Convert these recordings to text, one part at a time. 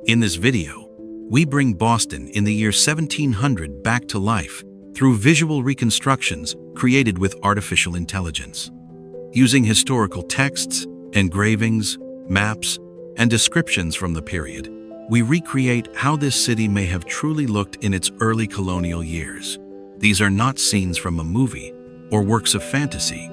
In this video, we bring Boston in the year 1700 back to life through visual reconstructions created with artificial intelligence. Using historical texts, engravings, maps, and descriptions from the period, we recreate how this city may have truly looked in its early colonial years. These are not scenes from a movie or works of fantasy.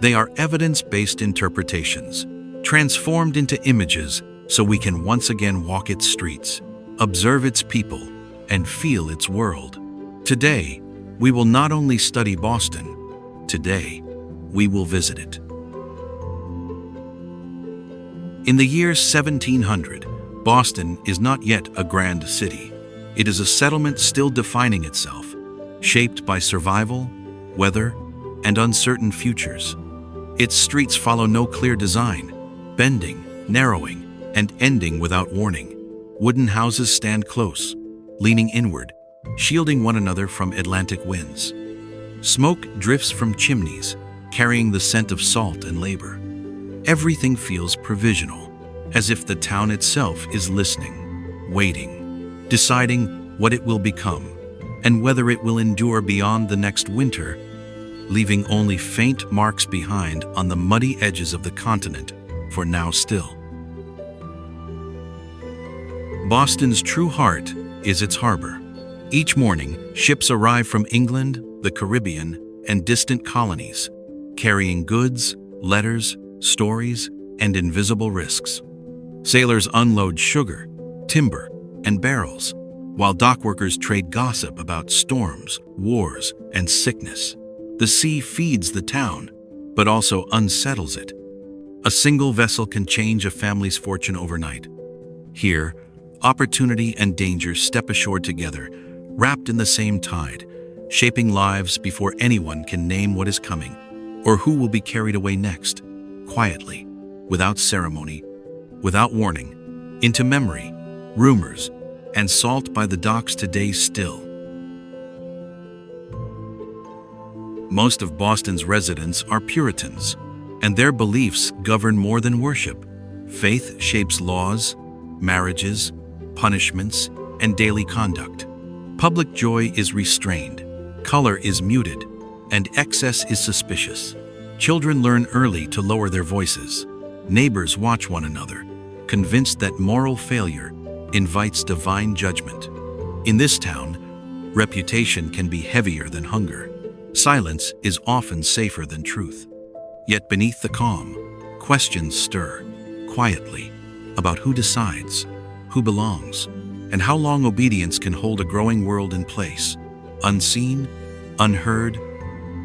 They are evidence-based interpretations, transformed into images so we can once again walk its streets, observe its people, and feel its world. Today, we will not only study Boston. Today, we will visit it. In the year 1700, Boston is not yet a grand city. It is a settlement still defining itself, shaped by survival, weather, and uncertain futures. Its streets follow no clear design, bending, narrowing, and ending without warning. Wooden houses stand close, leaning inward, shielding one another from Atlantic winds. Smoke drifts from chimneys, carrying the scent of salt and labor. Everything feels provisional, as if the town itself is listening, waiting, deciding what it will become, and whether it will endure beyond the next winter, leaving only faint marks behind on the muddy edges of the continent, for now still. Boston's true heart is its harbor. Each morning, ships arrive from England, the Caribbean, and distant colonies, carrying goods, letters, stories, and invisible risks. Sailors unload sugar, timber, and barrels, while dockworkers trade gossip about storms, wars, and sickness. The sea feeds the town, but also unsettles it. A single vessel can change a family's fortune overnight. Here, opportunity and danger step ashore together, wrapped in the same tide, shaping lives before anyone can name what is coming, or who will be carried away next, quietly, without ceremony, without warning, into memory, rumors, and salt by the docks today still. Most of Boston's residents are Puritans, and their beliefs govern more than worship. Faith shapes laws, marriages, punishments, and daily conduct. Public joy is restrained, color is muted, and excess is suspicious. Children learn early to lower their voices. Neighbors watch one another, convinced that moral failure invites divine judgment. In this town, reputation can be heavier than hunger. Silence is often safer than truth. Yet beneath the calm, questions stir, quietly, about who decides, who belongs, and how long obedience can hold a growing world in place, unseen, unheard,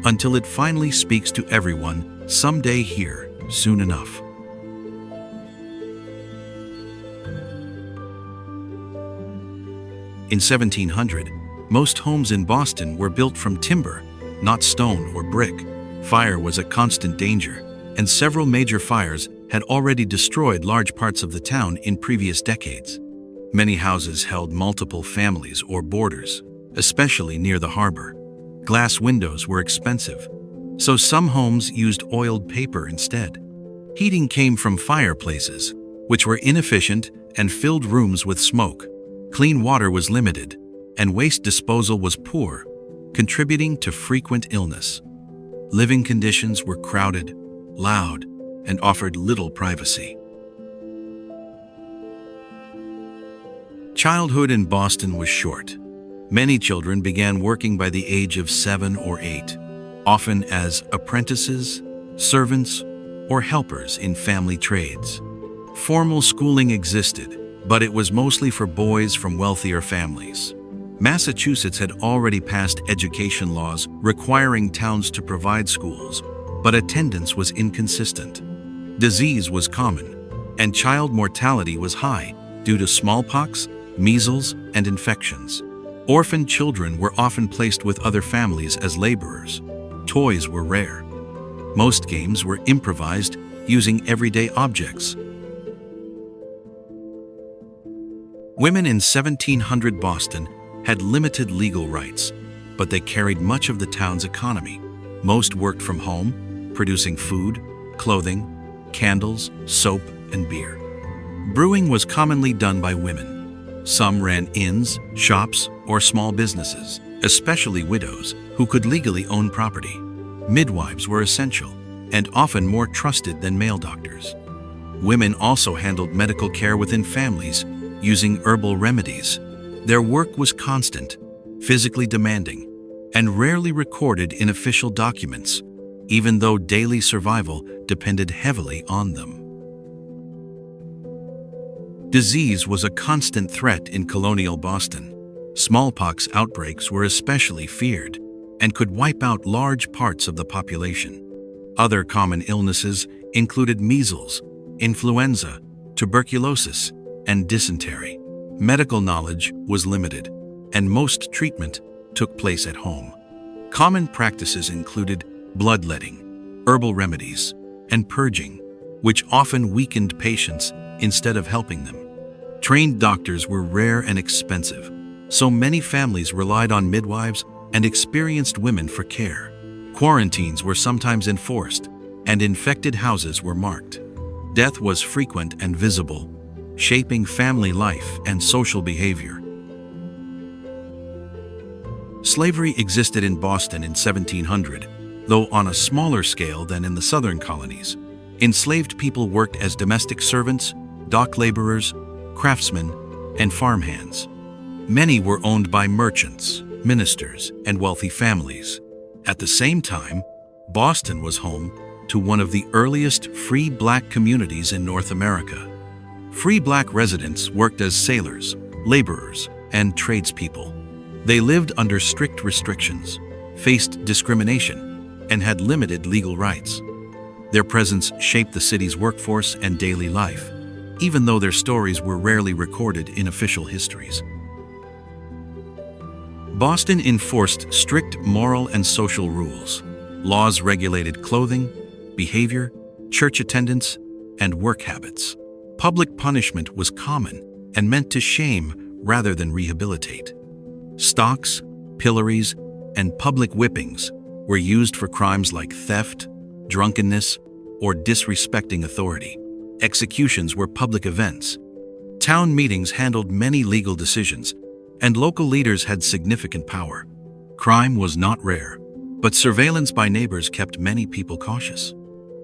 until it finally speaks to everyone someday here, soon enough. In 1700, most homes in Boston were built from timber, not stone or brick. Fire was a constant danger, and several major fires had already destroyed large parts of the town in previous decades. Many houses held multiple families or boarders, especially near the harbor. Glass windows were expensive, so some homes used oiled paper instead. Heating came from fireplaces, which were inefficient and filled rooms with smoke. Clean water was limited, and waste disposal was poor, contributing to frequent illness. Living conditions were crowded, loud, and offered little privacy. Childhood in Boston was short. Many children began working by the age of 7 or 8, often as apprentices, servants, or helpers in family trades. Formal schooling existed, but it was mostly for boys from wealthier families. Massachusetts had already passed education laws requiring towns to provide schools, but attendance was inconsistent. Disease was common, and child mortality was high due to smallpox, measles, and infections. Orphaned children were often placed with other families as laborers. Toys were rare. Most games were improvised using everyday objects. Women in 1700 Boston had limited legal rights, but they carried much of the town's economy. Most worked from home, producing food, clothing, candles, soap, and beer. Brewing was commonly done by women. Some ran inns, shops, or small businesses, especially widows who could legally own property. Midwives were essential and often more trusted than male doctors. Women also handled medical care within families using herbal remedies. Their work was constant, physically demanding, and rarely recorded in official documents, even though daily survival depended heavily on them. Disease was a constant threat in colonial Boston. Smallpox outbreaks were especially feared and could wipe out large parts of the population. Other common illnesses included measles, influenza, tuberculosis, and dysentery. Medical knowledge was limited, and most treatment took place at home. Common practices included bloodletting, herbal remedies, and purging, which often weakened patients instead of helping them. Trained doctors were rare and expensive, so many families relied on midwives and experienced women for care. Quarantines were sometimes enforced, and infected houses were marked. Death was frequent and visible, shaping family life and social behavior. Slavery existed in Boston in 1700, though on a smaller scale than in the southern colonies. Enslaved people worked as domestic servants, dock laborers, craftsmen, and farmhands. Many were owned by merchants, ministers, and wealthy families. At the same time, Boston was home to one of the earliest free black communities in North America. Free black residents worked as sailors, laborers, and tradespeople. They lived under strict restrictions, faced discrimination, and had limited legal rights. Their presence shaped the city's workforce and daily life, even though their stories were rarely recorded in official histories. Boston enforced strict moral and social rules. Laws regulated clothing, behavior, church attendance, and work habits. Public punishment was common and meant to shame rather than rehabilitate. Stocks, pillories, and public whippings were used for crimes like theft, drunkenness, or disrespecting authority. Executions were public events. Town meetings handled many legal decisions, and local leaders had significant power. Crime was not rare, but surveillance by neighbors kept many people cautious.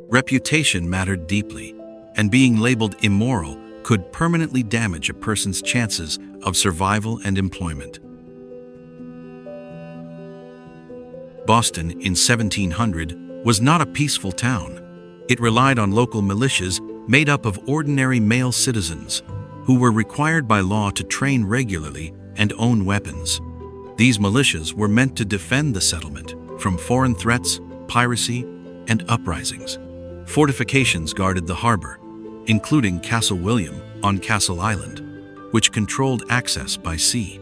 Reputation mattered deeply, and being labeled immoral could permanently damage a person's chances of survival and employment. Boston in 1700 was not a peaceful town. It relied on local militias made up of ordinary male citizens who were required by law to train regularly and own weapons. These militias were meant to defend the settlement from foreign threats, piracy, and uprisings. Fortifications guarded the harbor, including Castle William on Castle Island, which controlled access by sea.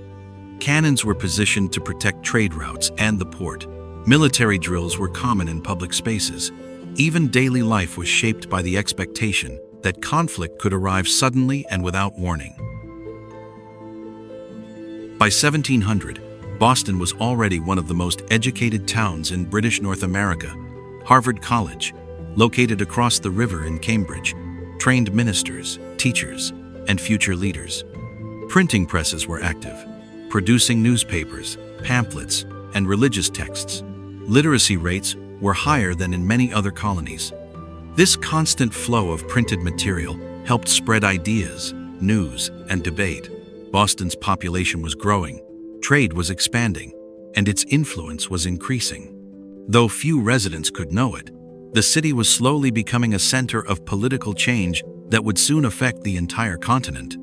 Cannons were positioned to protect trade routes and the port. Military drills were common in public spaces. Even daily life was shaped by the expectation that conflict could arrive suddenly and without warning. By 1700, Boston was already one of the most educated towns in British North America. Harvard College, located across the river in Cambridge, trained ministers, teachers, and future leaders. Printing presses were active, producing newspapers, pamphlets, and religious texts. Literacy rates were higher than in many other colonies. This constant flow of printed material helped spread ideas, news, and debate. Boston's population was growing, trade was expanding, and its influence was increasing. Though few residents could know it, the city was slowly becoming a center of political change that would soon affect the entire continent.